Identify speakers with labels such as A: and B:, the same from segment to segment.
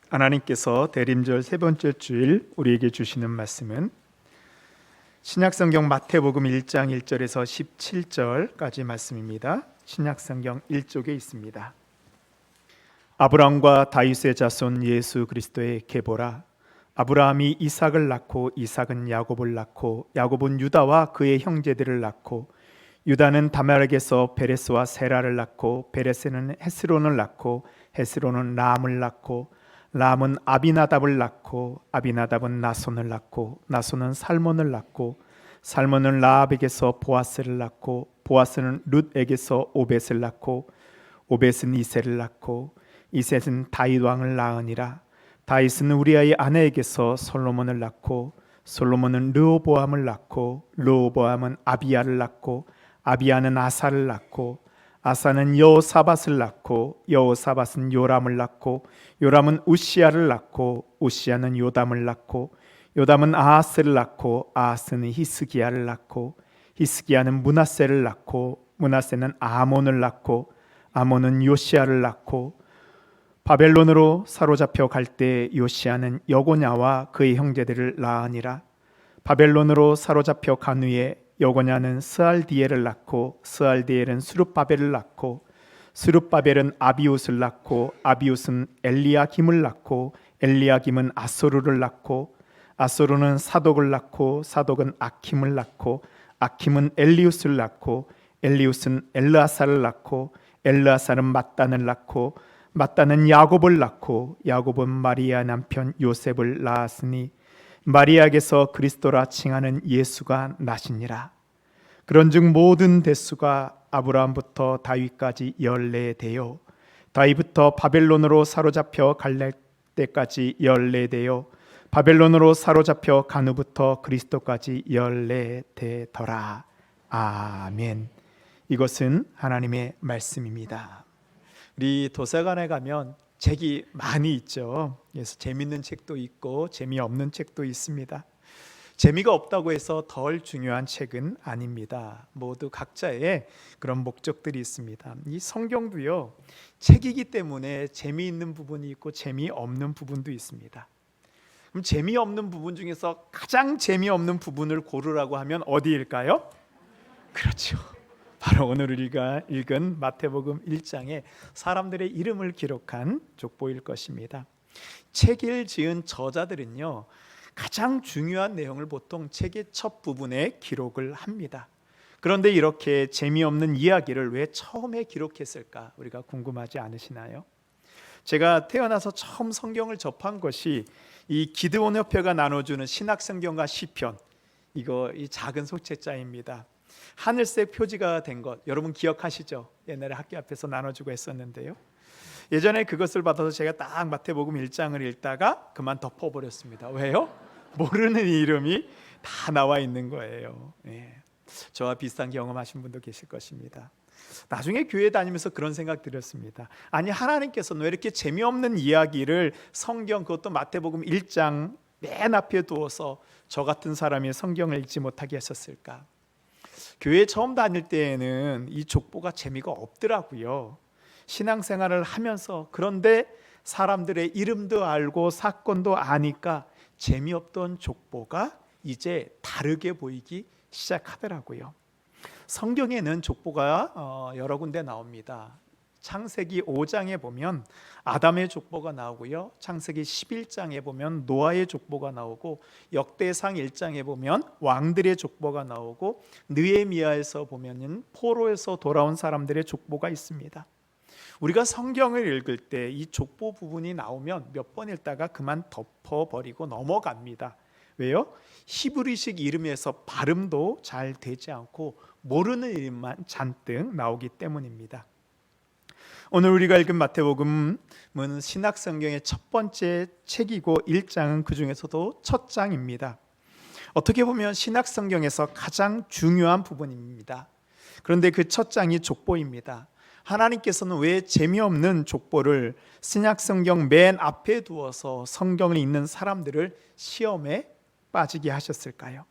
A: 하나님께서 대림절 세 번째 주일 우리에게 주시는 말씀은 신약성경 마태복음 1장 1절에서 17절까지 말씀입니다. 신약성경 1쪽에 있습니다. 아브라함과 다윗의 자손 예수 그리스도의 계보라. 아브라함이 이삭을 낳고 이삭은 야곱을 낳고 야곱은 유다와 그의 형제들을 낳고 유다는 다말에게서 베레스와 세라를 낳고 베레스는 헤스론을 낳고 헤스론은 람을 낳고 람은 아비나답을 낳고 아비나답은 나손을 낳고 나손은 살몬을 낳고 살몬은 라합에게서 보아스를 낳고 보아스는 룻에게서 오벳을 낳고 오벳은 이셋을 낳고 이셋은 다윗 왕을 낳으니라. 다윗은 우리아의 아내에게서 솔로몬을 낳고 솔로몬은 르호보암을 낳고 르호보암은 아비야를 낳고 아비야는 아사를 낳고 아사는 여호사밧을 낳고 여호사밧은 요람을 낳고 요람은 우시야를 낳고 우시야는 요담을 낳고 요담은 아하스를 낳고 아하스는 히스기야를 낳고 히스기야는 므낫세를 낳고 므낫세는 아몬을 낳고 아몬은 요시야를 낳고 바벨론으로 사로잡혀 갈 때 요시야는 여고냐와 그의 형제들을 낳으니라. 바벨론으로 사로잡혀 간 후에 여고냐는 스알디엘을 낳고 스알디엘은 수룹바벨을 낳고 수룹바벨은 아비웃을 낳고 아비웃은 엘리야김을 낳고 엘리야김은 아소르를 낳고 아소르는 사독을 낳고 사독은 아킴을 낳고 아킴은 엘리웃을 낳고 엘리웃은 엘르아사를 낳고 엘르아사는 mat단을 낳고 mat단은 야곱을 낳고 야곱은 마리아 남편 요셉을 낳았으니 마리아에게서 그리스도라 칭하는 예수가 나시니라. 그런즉 모든 대수가 아브라함부터 다윗까지 14대요 다윗부터 바벨론으로 사로잡혀 갈 때까지 14대요 바벨론으로 사로잡혀 간 후부터 그리스도까지 14대더라. 아멘. 이것은 하나님의 말씀입니다. 우리 도서관에 가면 책이 많이 있죠. 그래서 재미있는 책도 있고 재미없는 책도 있습니다. 재미가 없다고 해서 덜 중요한 책은 아닙니다. 모두 각자의 그런 목적들이 있습니다. 이 성경도요, 책이기 때문에 재미있는 부분이 있고 재미없는 부분도 있습니다. 그럼 재미없는 부분 중에서 가장 재미없는 부분을 고르라고 하면 어디일까요? 그렇죠. 바로 오늘 우리가 읽은 마태복음 1장에 사람들의 이름을 기록한 족보일 것입니다. 책을 지은 저자들은요, 가장 중요한 내용을 보통 책의 첫 부분에 기록을 합니다. 그런데 이렇게 재미없는 이야기를 왜 처음에 기록했을까? 우리가 궁금하지 않으시나요? 제가 태어나서 처음 성경을 접한 것이 이 기드온 협회가 나눠주는 신학성경과 시편, 이 작은 소책자입니다. 하늘색 표지가 된 것 여러분 기억하시죠? 옛날에 학교 앞에서 나눠주고 했었는데요. 예전에 그것을 받아서 제가 딱 마태복음 1장을 읽다가 그만 덮어버렸습니다. 왜요? 모르는 이름이 다 나와 있는 거예요. 저와 비슷한 경험하신 분도 계실 것입니다. 나중에 교회 다니면서 그런 생각 들었습니다. 아니, 하나님께서는 왜 이렇게 재미없는 이야기를 성경, 그것도 마태복음 1장 맨 앞에 두어서 저 같은 사람이 성경을 읽지 못하게 하셨을까? 교회 처음 다닐 때에는 이 족보가 재미가 없더라고요. 신앙생활을 하면서, 그런데 사람들의 이름도 알고 사건도 아니까 재미없던 족보가 이제 다르게 보이기 시작하더라고요. 성경에는 족보가 여러 군데 나옵니다. 창세기 5장에 보면 아담의 족보가 나오고요, 창세기 11장에 보면 노아의 족보가 나오고, 역대상 1장에 보면 왕들의 족보가 나오고, 느헤미야에서 보면은 포로에서 돌아온 사람들의 족보가 있습니다. 우리가 성경을 읽을 때 이 족보 부분이 나오면 몇 번 읽다가 그만 덮어버리고 넘어갑니다. 왜요? 히브리식 이름에서 발음도 잘 되지 않고 모르는 이름만 잔뜩 나오기 때문입니다. 오늘 우리가 읽은 마태복음은 신약성경의 첫 번째 책이고 1장은 그 중에서도 첫 장입니다. 어떻게 보면 신약성경에서 가장 중요한 부분입니다. 그런데 그 첫 장이 족보입니다. 하나님께서는 왜 재미없는 족보를 신약성경 맨 앞에 두어서 성경을 읽는 사람들을 시험에 빠지게 하셨을까요?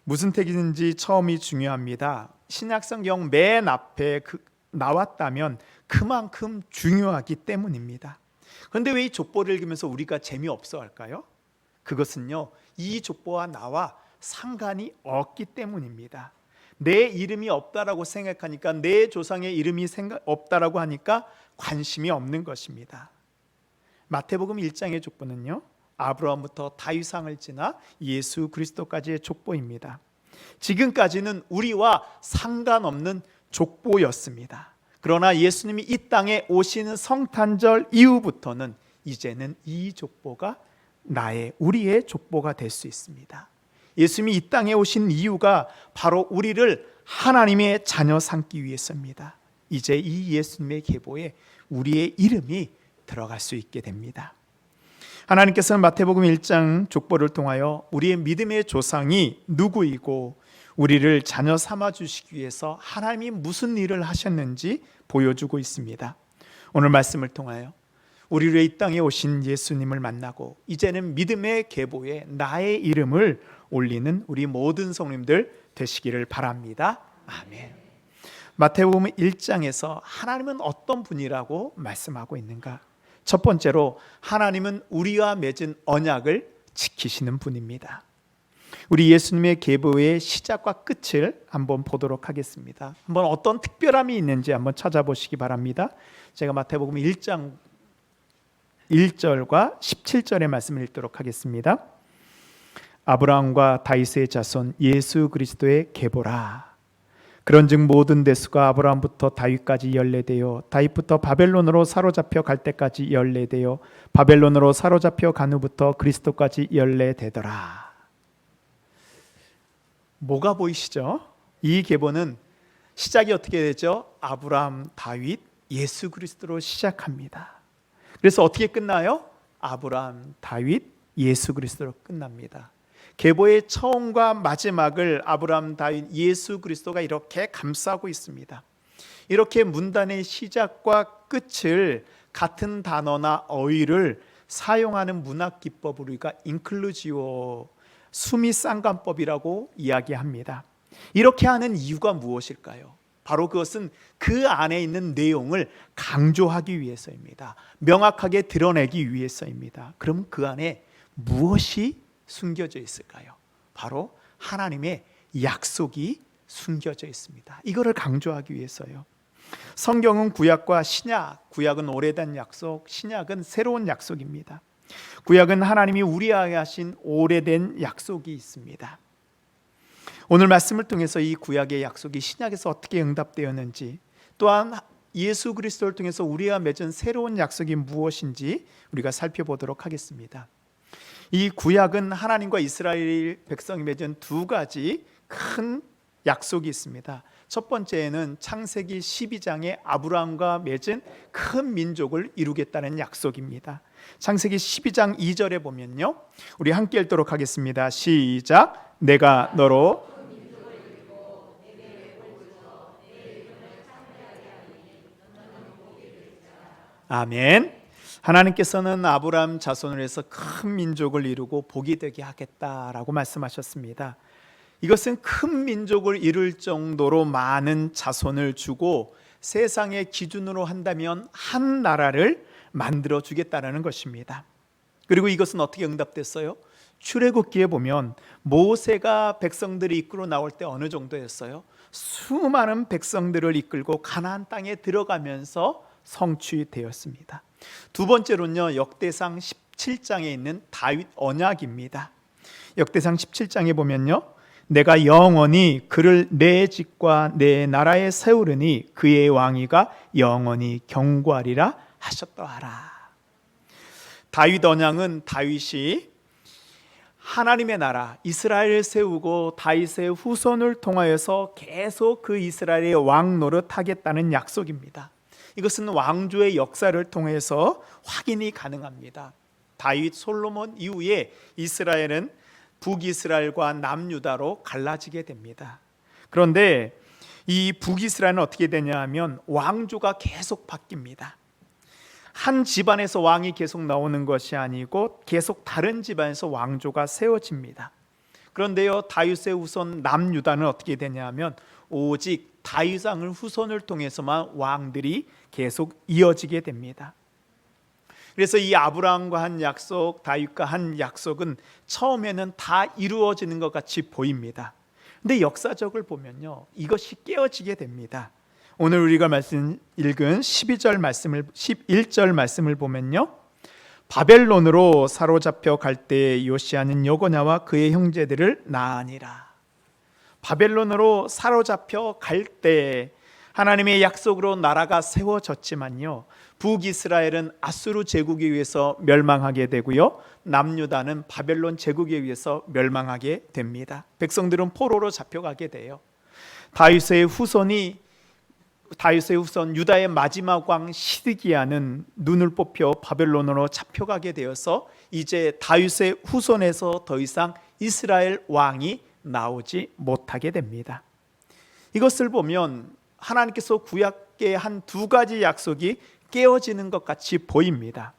A: 무슨 책인지 처음이 중요합니다. 신약성경 맨 앞에 나왔다면 그만큼 중요하기 때문입니다. 그런데 왜 이 족보를 읽으면서 우리가 재미없어 할까요? 그것은요, 이 족보와 나와 상관이 없기 때문입니다. 내 이름이 없다라고 생각하니까, 내 조상의 이름이 없다라고 하니까 관심이 없는 것입니다. 마태복음 1장의 족보는요, 아브라함부터 다윗왕을 지나 예수 그리스도까지의 족보입니다. 지금까지는 우리와 상관없는 족보였습니다. 그러나 예수님이 이 땅에 오시는 성탄절 이후부터는 이제는 이 족보가 우리의 족보가 될 수 있습니다. 예수님이 이 땅에 오신 이유가 바로 우리를 하나님의 자녀 삼기 위해서입니다. 이제 이 예수님의 계보에 우리의 이름이 들어갈 수 있게 됩니다. 하나님께서는 마태복음 1장 족보를 통하여 우리의 믿음의 조상이 누구이고 우리를 자녀 삼아 주시기 위해서 하나님이 무슨 일을 하셨는지 보여주고 있습니다. 오늘 말씀을 통하여 우리를 이 땅에 오신 예수님을 만나고 이제는 믿음의 계보에 나의 이름을 올리는 우리 모든 성도님들 되시기를 바랍니다. 아멘. 마태복음 1장에서 하나님은 어떤 분이라고 말씀하고 있는가? 첫 번째로 하나님은 우리와 맺은 언약을 지키시는 분입니다. 우리 예수님의 계보의 시작과 끝을 한번 보도록 하겠습니다. 한번 어떤 특별함이 있는지 한번 찾아보시기 바랍니다. 제가 마태복음 1장 1절과 17절의 말씀을 읽도록 하겠습니다. 아브라함과 다윗의 자손 예수 그리스도의 계보라. 그런즉 모든 대수가 아브라함부터 다윗까지 연례되어 다윗부터 바벨론으로 사로잡혀 갈 때까지 연례되어 바벨론으로 사로잡혀 간 후부터 그리스도까지 연례되더라. 뭐가 보이시죠? 이 계보는 시작이 어떻게 되죠? 아브라함, 다윗, 예수 그리스도로 시작합니다. 그래서 어떻게 끝나요? 아브라함, 다윗, 예수 그리스도로 끝납니다. 계보의 처음과 마지막을 아브라함, 다윗, 예수 그리스도가 이렇게 감싸고 있습니다. 이렇게 문단의 시작과 끝을 같은 단어나 어휘를 사용하는 문학 기법을 우리가 인클루지오, 수미 쌍관법이라고 이야기합니다. 이렇게 하는 이유가 무엇일까요? 바로 그것은 그 안에 있는 내용을 강조하기 위해서입니다. 명확하게 드러내기 위해서입니다. 그럼 그 안에 무엇이 숨겨져 있을까요? 바로 하나님의 약속이 숨겨져 있습니다. 이거를 강조하기 위해서요. 성경은 구약과 신약, 구약은 오래된 약속, 신약은 새로운 약속입니다. 구약은 하나님이 우리에게 하신 오래된 약속이 있습니다. 오늘 말씀을 통해서 이 구약의 약속이 신약에서 어떻게 응답되었는지, 또한 예수 그리스도를 통해서 우리와 맺은 새로운 약속이 무엇인지 우리가 살펴보도록 하겠습니다. 이 구약은 하나님과 이스라엘 백성이 맺은 두 가지 큰 약속이 있습니다. 첫 번째는 창세기 12장에 아브라함과 맺은 큰 민족을 이루겠다는 약속입니다. 창세기 12장 2절에 보면요, 우리 함께 읽도록 하겠습니다. 시작. 내가 너로 아멘. 하나님께서는 아브라함 자손을 해서 큰 민족을 이루고 복이 되게 하겠다라고 말씀하셨습니다. 이것은 큰 민족을 이룰 정도로 많은 자손을 주고 세상의 기준으로 한다면 한 나라를 만들어 주겠다라는 것입니다. 그리고 이것은 어떻게 응답됐어요? 출애굽기에 보면 모세가 백성들이 이끌어 나올 때 어느 정도였어요? 수많은 백성들을 이끌고 가나안 땅에 들어가면서 성취되었습니다. 두 번째로는요, 역대상 17장에 있는 다윗 언약입니다. 역대상 17장에 보면요, 내가 영원히 그를 내 집과 내 나라에 세우르니 그의 왕위가 영원히 경고하리라 하셨더라. 다윗 언약은 다윗이 하나님의 나라 이스라엘을 세우고 다윗의 후손을 통하여서 계속 그 이스라엘의 왕 노릇하겠다는 약속입니다. 이것은 왕조의 역사를 통해서 확인이 가능합니다. 다윗, 솔로몬 이후에 이스라엘은 북이스라엘과 남유다로 갈라지게 됩니다. 그런데 이 북이스라엘은 어떻게 되냐 하면 왕조가 계속 바뀝니다. 한 집안에서 왕이 계속 나오는 것이 아니고 계속 다른 집안에서 왕조가 세워집니다. 그런데요, 다윗의 후손 남유다는 어떻게 되냐 하면 오직 다윗 왕을 후손을 통해서만 왕들이 계속 이어지게 됩니다. 그래서 이 아브라함과 한 약속, 다윗과 한 약속은 처음에는 다 이루어지는 것 같이 보입니다. 근데 역사적을 보면요, 이것이 깨어지게 됩니다. 오늘 우리가 읽은 11절 말씀을 보면요, 바벨론으로 사로잡혀 갈 때 요시야는 여고냐와 그의 형제들을 낳으니라. 바벨론으로 사로잡혀 갈 때 하나님의 약속으로 나라가 세워졌지만요, 북이스라엘은 아수르 제국에 의해서 멸망하게 되고요, 남유다는 바벨론 제국에 의해서 멸망하게 됩니다. 백성들은 포로로 잡혀가게 돼요. 다윗의 후손 유다의 마지막 왕 시드기야는 눈을 뽑혀 바벨론으로 잡혀가게 되어서 이제 다윗의 후손에서 더 이상 이스라엘 왕이 나오지 못하게 됩니다. 이것을 보면 하나님께서 구약의 한 두 가지 약속이 깨어지는 것 같이 보입니다.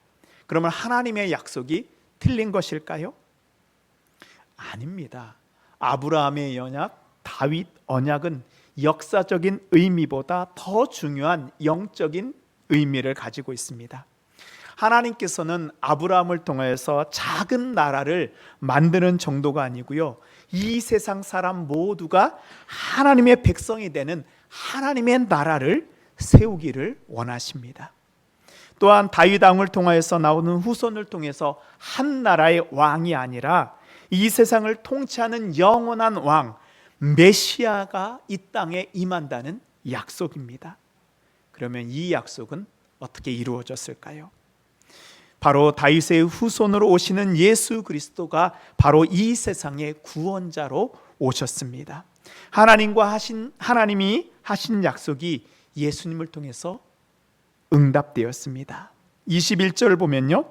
A: 그러면 하나님의 약속이 틀린 것일까요? 아닙니다. 아브라함의 언약, 다윗 언약은 역사적인 의미보다 더 중요한 영적인 의미를 가지고 있습니다. 하나님께서는 아브라함을 통해서 작은 나라를 만드는 정도가 아니고요, 이 세상 사람 모두가 하나님의 백성이 되는 하나님의 나라를 세우기를 원하십니다. 또한 다윗 왕을 통하여서 나오는 후손을 통해서 한 나라의 왕이 아니라 이 세상을 통치하는 영원한 왕 메시아가 이 땅에 임한다는 약속입니다. 그러면 이 약속은 어떻게 이루어졌을까요? 바로 다윗의 후손으로 오시는 예수 그리스도가 바로 이 세상의 구원자로 오셨습니다. 하나님이 하신 약속이 예수님을 통해서 응답되었습니다. 21절 보면요,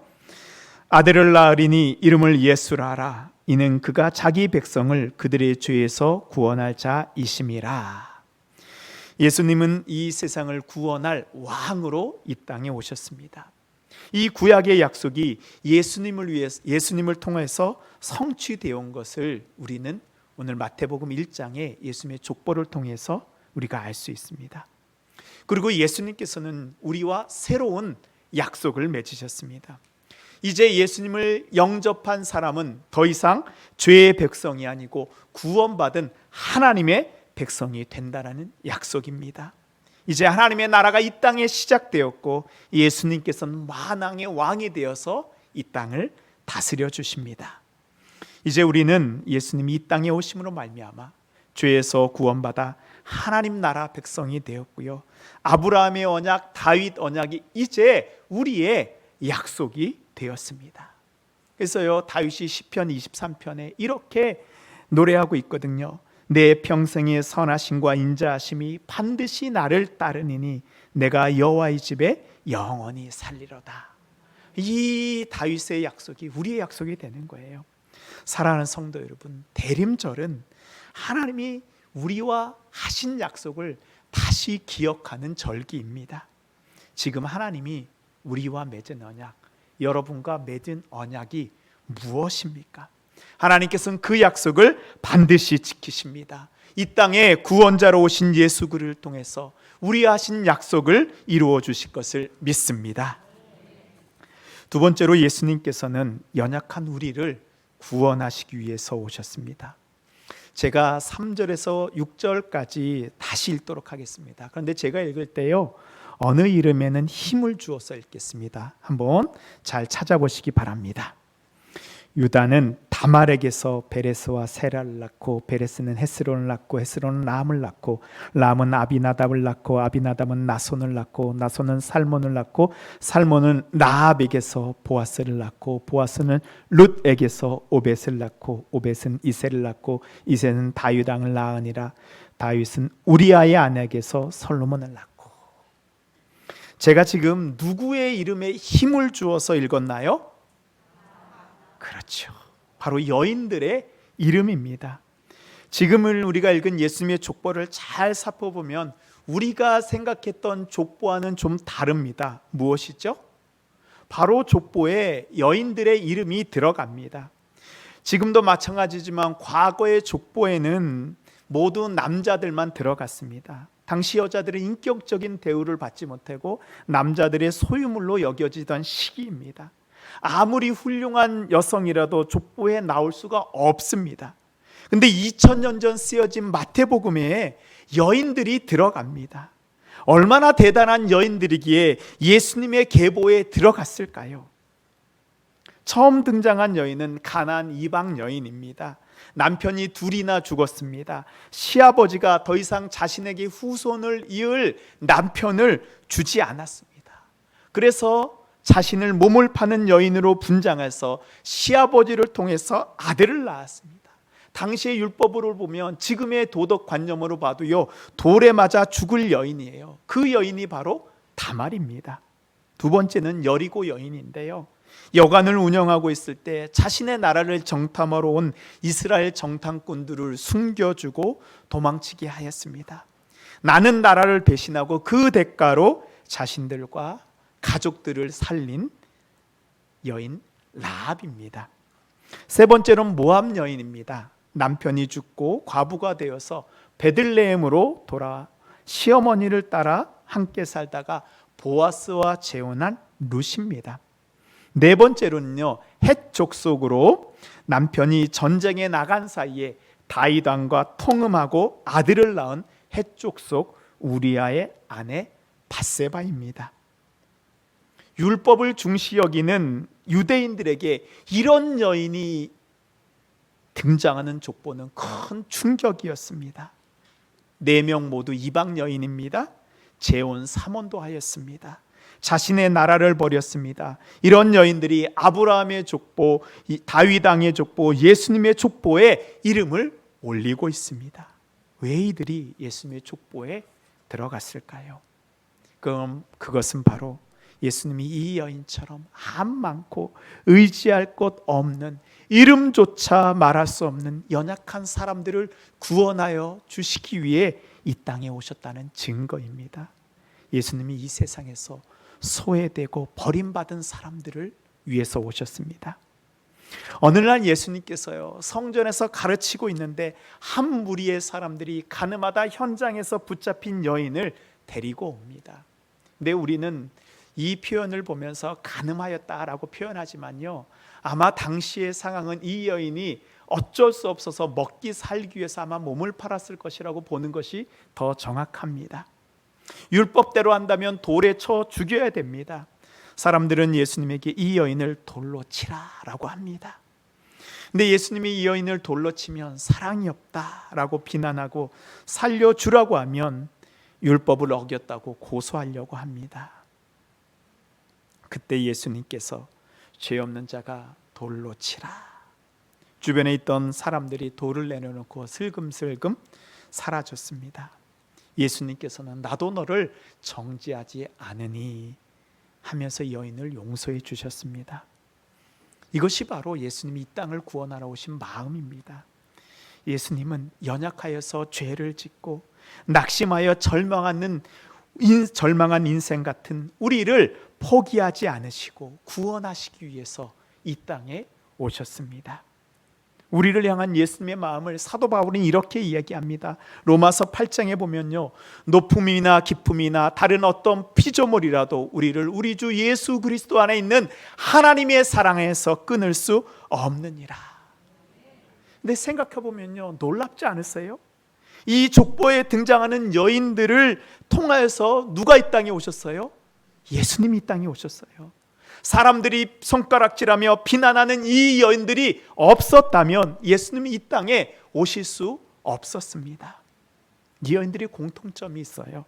A: 아들을 낳으리니 이름을 예수라 하라. 이는 그가 자기 백성을 그들의 죄에서 구원할 자이심이라. 예수님은 이 세상을 구원할 왕으로 이 땅에 오셨습니다. 이 구약의 약속이 예수님을 통해서 성취되어 온 것을 우리는 오늘 마태복음 1장에 예수님의 족보를 통해서 우리가 알 수 있습니다. 그리고 예수님께서는 우리와 새로운 약속을 맺으셨습니다. 이제 예수님을 영접한 사람은 더 이상 죄의 백성이 아니고 구원받은 하나님의 백성이 된다라는 약속입니다. 이제 하나님의 나라가 이 땅에 시작되었고 예수님께서는 만왕의 왕이 되어서 이 땅을 다스려 주십니다. 이제 우리는 예수님이 이 땅에 오심으로 말미암아 죄에서 구원받아 하나님 나라 백성이 되었고요, 아브라함의 언약, 다윗 언약이 이제 우리의 약속이 되었습니다. 그래서요, 다윗이 시편 23편에 이렇게 노래하고 있거든요. 내 평생의 선하심과 인자하심이 반드시 나를 따르니니 내가 여호와의 집에 영원히 살리로다. 이 다윗의 약속이 우리의 약속이 되는 거예요. 사랑하는 성도 여러분, 대림절은 하나님이 우리와 하신 약속을 다시 기억하는 절기입니다. 지금 하나님이 우리와 맺은 언약, 여러분과 맺은 언약이 무엇입니까? 하나님께서는 그 약속을 반드시 지키십니다. 이 땅에 구원자로 오신 예수 그리스도를 통해서 우리 하신 약속을 이루어 주실 것을 믿습니다. 두 번째로 예수님께서는 연약한 우리를 구원하시기 위해서 오셨습니다. 제가 3절에서 6절까지 다시 읽도록 하겠습니다. 그런데 제가 읽을 때요, 어느 이름에는 힘을 주어서 읽겠습니다. 한번 잘 찾아보시기 바랍니다. 유다는 다말에게서 베레스와 세라를 낳고, 베레스는 헤스론을 낳고, 헤스론은 람을 낳고, 람은 아비나답을 낳고, 아비나답은 나손을 낳고, 나손은 살몬을 낳고, 살몬은 라합에게서 보아스를 낳고, 보아스는 룻에게서 오벳을 낳고, 오벳은 이세를 낳고, 이세는 다윗 왕을 낳으니라. 다윗은 우리아의 아내에게서 솔로몬을 낳고. 제가 지금 누구의 이름에 힘을 주어서 읽었나요? 그렇죠. 바로 여인들의 이름입니다. 지금을 우리가 읽은 예수님의 족보를 잘 살펴보면 우리가 생각했던 족보와는 좀 다릅니다. 무엇이죠? 바로 족보에 여인들의 이름이 들어갑니다. 지금도 마찬가지지만 과거의 족보에는 모두 남자들만 들어갔습니다. 당시 여자들은 인격적인 대우를 받지 못하고 남자들의 소유물로 여겨지던 시기입니다. 아무리 훌륭한 여성이라도 족보에 나올 수가 없습니다. 근데 2000년 전 쓰여진 마태복음에 여인들이 들어갑니다. 얼마나 대단한 여인들이기에 예수님의 계보에 들어갔을까요? 처음 등장한 여인은 가나안 이방 여인입니다. 남편이 둘이나 죽었습니다. 시아버지가 더 이상 자신에게 후손을 이을 남편을 주지 않았습니다. 그래서 자신을 몸을 파는 여인으로 분장해서 시아버지를 통해서 아들을 낳았습니다. 당시의 율법으로 보면 지금의 도덕관념으로 봐도요, 돌에 맞아 죽을 여인이에요. 그 여인이 바로 다말입니다. 두 번째는 여리고 여인인데요, 여관을 운영하고 있을 때 자신의 나라를 정탐하러 온 이스라엘 정탐꾼들을 숨겨주고 도망치게 하였습니다. 나는 나라를 배신하고 그 대가로 자신들과 가족들을 살린 여인 라합입니다. 세 번째로는 모압 여인입니다. 남편이 죽고 과부가 되어서 베들레헴으로 돌아 시어머니를 따라 함께 살다가 보아스와 재혼한 룻입니다. 네 번째로는요, 헷 족속으로 남편이 전쟁에 나간 사이에 다윗 왕과 통음하고 아들을 낳은 헷 족속 우리아의 아내 밧세바입니다. 율법을 중시 여기는 유대인들에게 이런 여인이 등장하는 족보는 큰 충격이었습니다. 4명 모두 이방 여인입니다. 재혼 3원도 하였습니다. 자신의 나라를 버렸습니다. 이런 여인들이 아브라함의 족보, 다윗 왕의 족보, 예수님의 족보에 이름을 올리고 있습니다. 왜 이들이 예수님의 족보에 들어갔을까요? 그럼 그것은 바로 예수님이 이 여인처럼 한 많고 의지할 곳 없는, 이름조차 말할 수 없는 연약한 사람들을 구원하여 주시기 위해 이 땅에 오셨다는 증거입니다. 예수님이 이 세상에서 소외되고 버림받은 사람들을 위해서 오셨습니다. 어느 날 예수님께서요, 성전에서 가르치고 있는데 한 무리의 사람들이 가늠하다 현장에서 붙잡힌 여인을 데리고 옵니다. 근데 우리는 이 표현을 보면서 가늠하였다라고 표현하지만요, 아마 당시의 상황은 이 여인이 어쩔 수 없어서 먹기 살기 위해서 아마 몸을 팔았을 것이라고 보는 것이 더 정확합니다. 율법대로 한다면 돌에 쳐 죽여야 됩니다. 사람들은 예수님에게 이 여인을 돌로 치라라고 합니다. 근데 예수님이 이 여인을 돌로 치면 사랑이 없다라고 비난하고 살려주라고 하면 율법을 어겼다고 고소하려고 합니다. 그때 예수님께서 죄 없는 자가 돌로 치라. 주변에 있던 사람들이 돌을 내려놓고 슬금슬금 사라졌습니다. 예수님께서는 나도 너를 정죄하지 않으니 하면서 여인을 용서해 주셨습니다. 이것이 바로 예수님이 이 땅을 구원하러 오신 마음입니다. 예수님은 연약하여서 죄를 짓고 낙심하여 절망한 인생 같은 우리를 포기하지 않으시고 구원하시기 위해서 이 땅에 오셨습니다. 우리를 향한 예수님의 마음을 사도 바울은 이렇게 이야기합니다. 로마서 8장에 보면요, 높음이나 깊음이나 다른 어떤 피조물이라도 우리를 우리 주 예수 그리스도 안에 있는 하나님의 사랑에서 끊을 수 없느니라. 근데 생각해 보면요, 놀랍지 않으세요? 이 족보에 등장하는 여인들을 통하여서 누가 이 땅에 오셨어요? 예수님이 이 땅에 오셨어요. 사람들이 손가락질하며 비난하는 이 여인들이 없었다면 예수님이 이 땅에 오실 수 없었습니다. 이 여인들이 공통점이 있어요.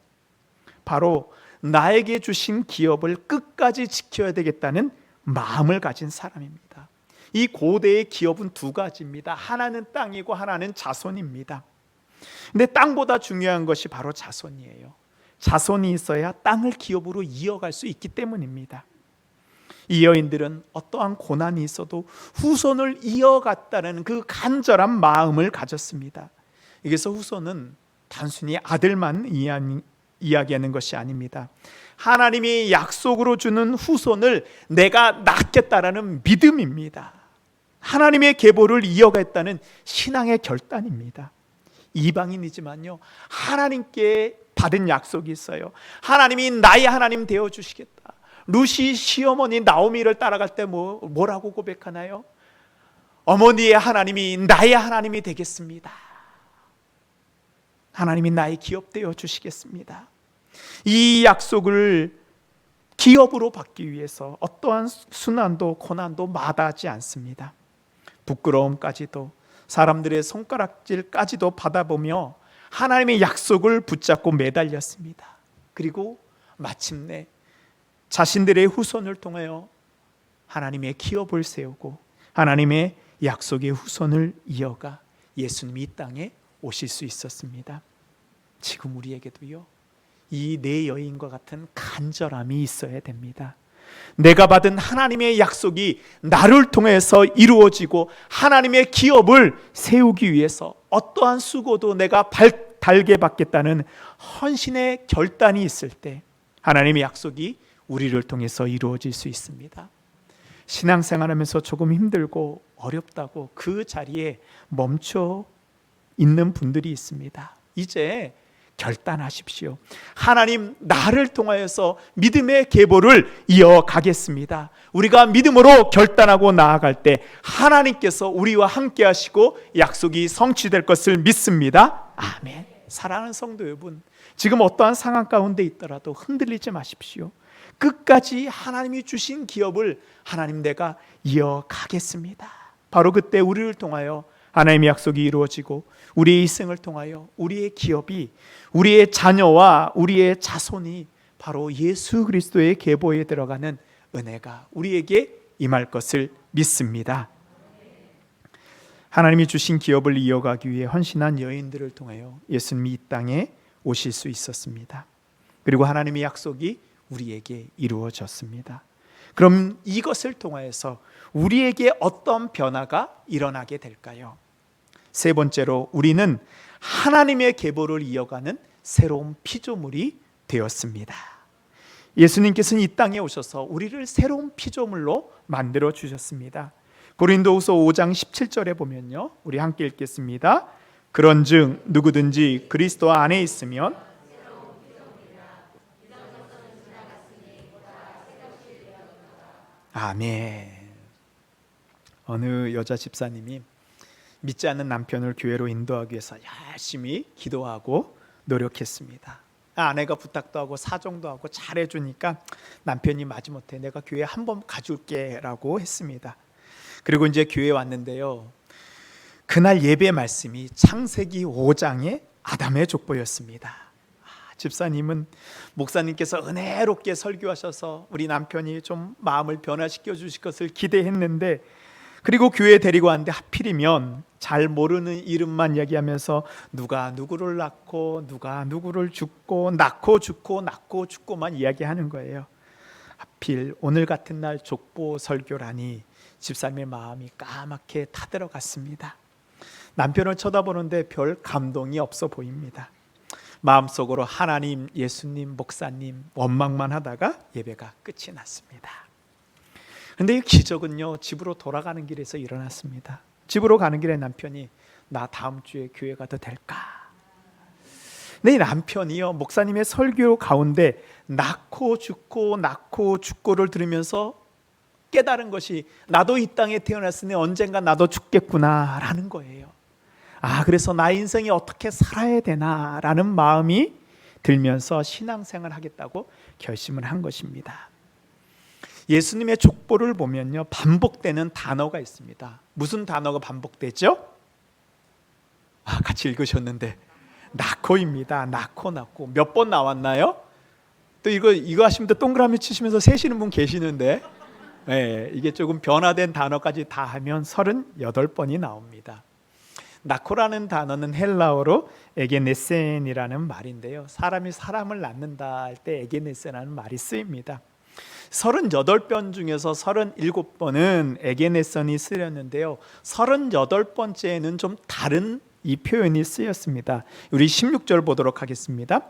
A: 바로 나에게 주신 기업을 끝까지 지켜야 되겠다는 마음을 가진 사람입니다. 이 고대의 기업은 두 가지입니다. 하나는 땅이고 하나는 자손입니다. 근데 땅보다 중요한 것이 바로 자손이에요. 자손이 있어야 땅을 기업으로 이어갈 수 있기 때문입니다. 이 여인들은 어떠한 고난이 있어도 후손을 이어갔다는 그 간절한 마음을 가졌습니다. 여기서 후손은 단순히 아들만 이야기하는 것이 아닙니다. 하나님이 약속으로 주는 후손을 내가 낳겠다라는 믿음입니다. 하나님의 계보를 이어가겠다는 신앙의 결단입니다. 이방인이지만요, 하나님께 받은 약속이 있어요. 하나님이 나의 하나님 되어주시겠다. 루시 시어머니 나오미를 따라갈 때 뭐라고 고백하나요? 어머니의 하나님이 나의 하나님이 되겠습니다. 하나님이 나의 기업 되어주시겠습니다. 이 약속을 기업으로 받기 위해서 어떠한 순환도 고난도 마다하지 않습니다. 부끄러움까지도 사람들의 손가락질까지도 받아보며 하나님의 약속을 붙잡고 매달렸습니다. 그리고 마침내 자신들의 후손을 통하여 하나님의 기업을 세우고 하나님의 약속의 후손을 이어가 예수님이 이 땅에 오실 수 있었습니다. 지금 우리에게도요, 이 네 여인과 같은 간절함이 있어야 됩니다. 내가 받은 하나님의 약속이 나를 통해서 이루어지고 하나님의 기업을 세우기 위해서 어떠한 수고도 내가 달게 받겠다는 헌신의 결단이 있을 때 하나님의 약속이 우리를 통해서 이루어질 수 있습니다. 신앙생활하면서 조금 힘들고 어렵다고 그 자리에 멈춰 있는 분들이 있습니다. 이제 결단하십시오. 하나님, 나를 통하여서 믿음의 계보를 이어가겠습니다. 우리가 믿음으로 결단하고 나아갈 때 하나님께서 우리와 함께 하시고 약속이 성취될 것을 믿습니다. 아멘. 사랑하는 성도 여러분, 지금 어떠한 상황 가운데 있더라도 흔들리지 마십시오. 끝까지 하나님이 주신 기업을 하나님 내가 이어가겠습니다. 바로 그때 우리를 통하여 하나님의 약속이 이루어지고 우리의 이생을 통하여 우리의 기업이, 우리의 자녀와 우리의 자손이 바로 예수 그리스도의 계보에 들어가는 은혜가 우리에게 임할 것을 믿습니다. 하나님이 주신 기업을 이어가기 위해 헌신한 여인들을 통하여 예수님이 이 땅에 오실 수 있었습니다. 그리고 하나님의 약속이 우리에게 이루어졌습니다. 그럼 이것을 통하여서 우리에게 어떤 변화가 일어나게 될까요? 세 번째로, 우리는 하나님의 계보를 이어가는 새로운 피조물이 되었습니다. 예수님께서는 이 땅에 오셔서 우리를 새로운 피조물로 만들어 주셨습니다. 고린도후서 5장 17절에 보면요, 우리 함께 읽겠습니다. 그런즉 누구든지 그리스도 안에 있으면 아멘. 어느 여자 집사님이 믿지 않는 남편을 교회로 인도하기 위해서 열심히 기도하고 노력했습니다. 아내가 부탁도 하고 사정도 하고 잘해주니까 남편이 마지못해 내가 교회 한번 가줄게 라고 했습니다. 그리고 이제 교회에 왔는데요, 그날 예배 말씀이 창세기 5장의 아담의 족보였습니다. 집사님은 목사님께서 은혜롭게 설교하셔서 우리 남편이 좀 마음을 변화시켜 주실 것을 기대했는데, 그리고 교회에 데리고 왔는데 하필이면 잘 모르는 이름만 이야기하면서 누가 누구를 낳고 누가 누구를 죽고 낳고 죽고 낳고 죽고만 이야기하는 거예요. 하필 오늘 같은 날 족보 설교라니 집사님의 마음이 까맣게 타들어갔습니다. 남편을 쳐다보는데 별 감동이 없어 보입니다. 마음속으로 하나님, 예수님, 목사님 원망만 하다가 예배가 끝이 났습니다. 그런데 이 기적은요, 집으로 돌아가는 길에서 일어났습니다. 집으로 가는 길에 남편이 나 다음 주에 교회 가도 될까? 근데 이 남편이요, 목사님의 설교 가운데 낳고 죽고 낳고 죽고를 들으면서 깨달은 것이 나도 이 땅에 태어났으니 언젠가 나도 죽겠구나 라는 거예요. 그래서 나 인생이 어떻게 살아야 되나 라는 마음이 들면서 신앙생활을 하겠다고 결심을 한 것입니다. 예수님의 족보를 보면요, 반복되는 단어가 있습니다. 무슨 단어가 반복되죠? 같이 읽으셨는데 낳고입니다. 낳고 몇 번 나왔나요? 또 이거 하시면 동그라미 치시면서 세시는 분 계시는데, 이게 조금 변화된 단어까지 다 하면 38번이 나옵니다. 낳고라는 단어는 헬라어로 에게네센이라는 말인데요, 사람이 사람을 낳는다 할 때 에게네센이라는 말이 쓰입니다. 38번 중에서 37번은 에게네선이 쓰였는데요, 38번째에는 좀 다른 이 표현이 쓰였습니다. 우리 16절 보도록 하겠습니다.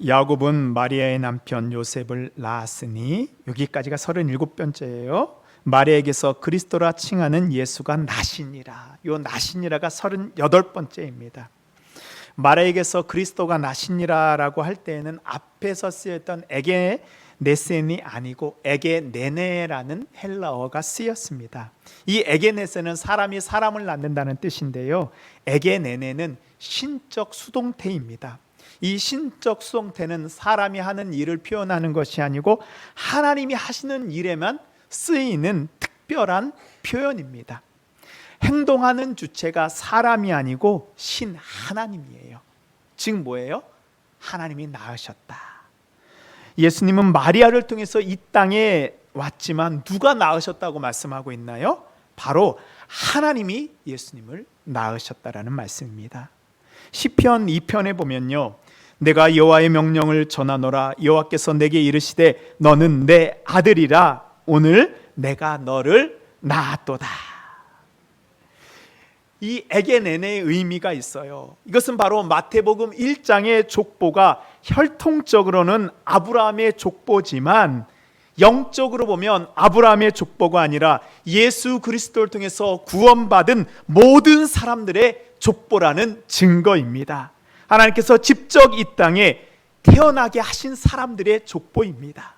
A: 야곱은 마리아의 남편 요셉을 낳았으니, 여기까지가 37번째예요. 마리아에게서 그리스도라 칭하는 예수가 나시니라. 요 나시니라가 38번째입니다. 마라에게서 그리스도가 나시니라라고 할 때에는 앞에서 쓰였던 에게네센이 아니고 에게네네라는 헬라어가 쓰였습니다. 이 에게네센은 사람이 사람을 낳는다는 뜻인데요, 에게네네는 신적 수동태입니다. 이 신적 수동태는 사람이 하는 일을 표현하는 것이 아니고 하나님이 하시는 일에만 쓰이는 특별한 표현입니다. 행동하는 주체가 사람이 아니고 신 하나님이에요. 즉 뭐예요? 하나님이 낳으셨다. 예수님은 마리아를 통해서 이 땅에 왔지만 누가 낳으셨다고 말씀하고 있나요? 바로 하나님이 예수님을 낳으셨다라는 말씀입니다. 시편 2편에 보면요, 내가 여호와의 명령을 전하노라. 여호와께서 내게 이르시되 너는 내 아들이라. 오늘 내가 너를 낳았도다. 이 에게네네의 의미가 있어요. 이것은 바로 마태복음 1장의 족보가 혈통적으로는 아브라함의 족보지만 영적으로 보면 아브라함의 족보가 아니라 예수 그리스도를 통해서 구원받은 모든 사람들의 족보라는 증거입니다. 하나님께서 직접 이 땅에 태어나게 하신 사람들의 족보입니다.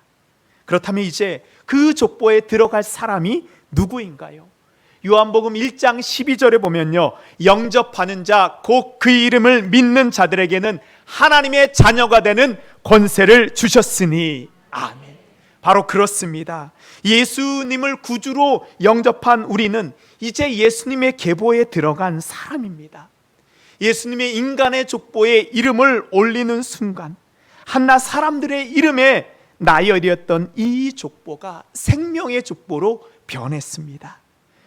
A: 그렇다면 이제 그 족보에 들어갈 사람이 누구인가요? 요한복음 1장 12절에 보면요, 영접하는 자 곧 그 이름을 믿는 자들에게는 하나님의 자녀가 되는 권세를 주셨으니. 아멘. 바로 그렇습니다. 예수님을 구주로 영접한 우리는 이제 예수님의 계보에 들어간 사람입니다. 예수님의 인간의 족보에 이름을 올리는 순간 한낱 사람들의 이름에 나열이었던 이 족보가 생명의 족보로 변했습니다.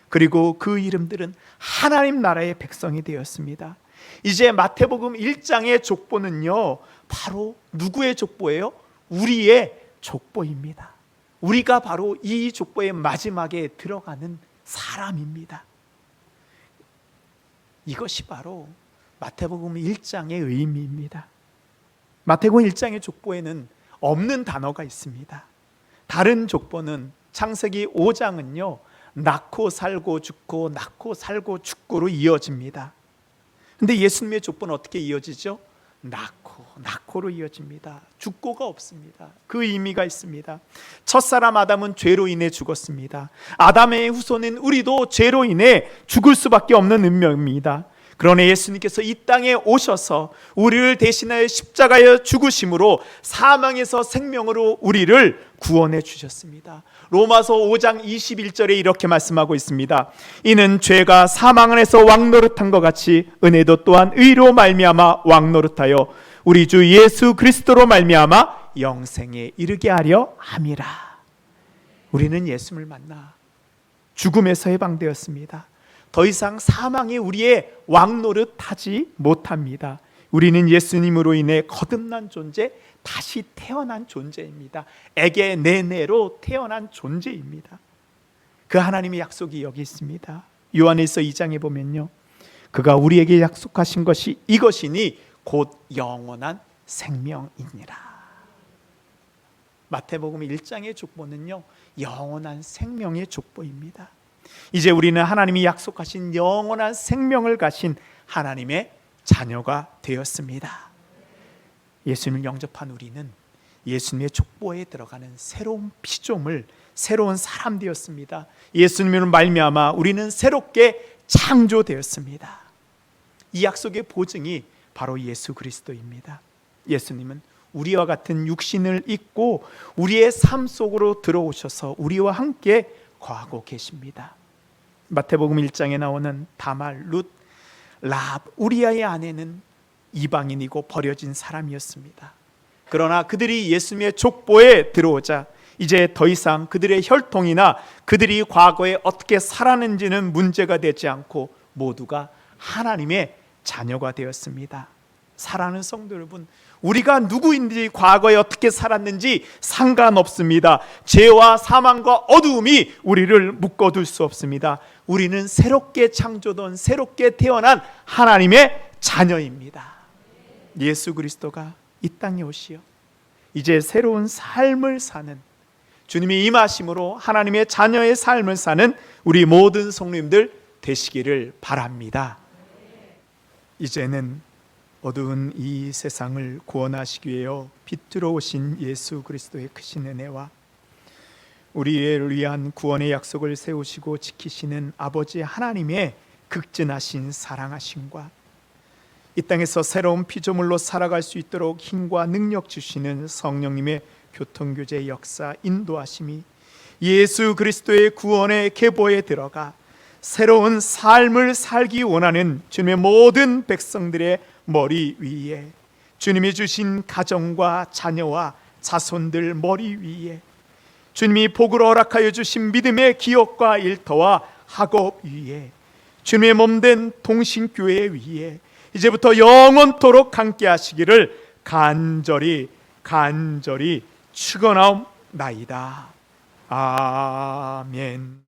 A: 그리고 그 이름들은 하나님 나라의 백성이 되었습니다. 이제 마태복음 1장의 족보는요, 바로 누구의 족보예요? 우리의 족보입니다. 우리가 바로 이 족보의 마지막에 들어가는 사람입니다. 이것이 바로 마태복음 1장의 의미입니다. 마태복음 1장의 족보에는 없는 단어가 있습니다. 다른 족보는 창세기 5장은요, 낳고 살고 죽고 낳고 살고 죽고로 이어집니다. 근데 예수님의 족보는 어떻게 이어지죠? 낳고로 이어집니다. 죽고가 없습니다. 그 의미가 있습니다. 첫사람 아담은 죄로 인해 죽었습니다. 아담의 후손인 우리도 죄로 인해 죽을 수밖에 없는 운명입니다. 그러나 예수님께서 이 땅에 오셔서 우리를 대신하여 십자가에 죽으심으로 사망에서 생명으로 우리를 구원해 주셨습니다. 로마서 5장 21절에 이렇게 말씀하고 있습니다. 이는 죄가 사망 안에서 왕노릇한 것 같이 은혜도 또한 의로 말미암아 왕노릇하여 우리 주 예수 그리스도로 말미암아 영생에 이르게 하려 함이라. 우리는 예수님을 만나 죽음에서 해방되었습니다. 더 이상 사망이 우리의 왕노릇하지 못합니다. 우리는 예수님으로 인해 거듭난 존재, 다시 태어난 존재입니다. 에게네네로 태어난 존재입니다. 그 하나님의 약속이 여기 있습니다. 요한일서 2장에 보면요, 그가 우리에게 약속하신 것이 이것이니 곧 영원한 생명이니라. 마태복음 1장의 족보는요, 영원한 생명의 족보입니다. 이제 우리는 하나님이 약속하신 영원한 생명을 가신 하나님의 자녀가 되었습니다. 예수님을 영접한 우리는 예수님의 족보에 들어가는 새로운 피조물, 새로운 사람 되었습니다. 예수님으로 말미암아 우리는 새롭게 창조되었습니다. 이 약속의 보증이 바로 예수 그리스도입니다. 예수님은 우리와 같은 육신을 입고 우리의 삶 속으로 들어오셔서 우리와 함께 거하고 계십니다. 마태복음 1장에 나오는 다말, 룻, 라합, 우리아의 아내는 이방인이고 버려진 사람이었습니다. 그러나 그들이 예수님의 족보에 들어오자 이제 더 이상 그들의 혈통이나 그들이 과거에 어떻게 살았는지는 문제가 되지 않고 모두가 하나님의 자녀가 되었습니다. 사랑하는 성도 여러분, 우리가 누구인지 과거에 어떻게 살았는지 상관없습니다. 죄와 사망과 어두움이 우리를 묶어둘 수 없습니다. 우리는 새롭게 창조된, 새롭게 태어난 하나님의 자녀입니다. 예수 그리스도가 이 땅에 오시어 이제 새로운 삶을 사는, 주님이 임하심으로 하나님의 자녀의 삶을 사는 우리 모든 성도님들 되시기를 바랍니다. 이제는 어두운 이 세상을 구원하시기 위하여 빛으로 오신 예수 그리스도의 크신 은혜와 우리를 위한 구원의 약속을 세우시고 지키시는 아버지 하나님의 극진하신 사랑하심과 이 땅에서 새로운 피조물로 살아갈 수 있도록 힘과 능력 주시는 성령님의 교통교제 역사 인도하심이 예수 그리스도의 구원의 계보에 들어가 새로운 삶을 살기 원하는 주님의 모든 백성들의 머리 위에, 주님이 주신 가정과 자녀와 자손들 머리 위에, 주님이 복을 허락하여 주신 믿음의 기업과 일터와 학업 위에, 주님의 몸된 동신교회 위에 이제부터 영원토록 함께 하시기를 간절히 축원하옵나이다. 아멘.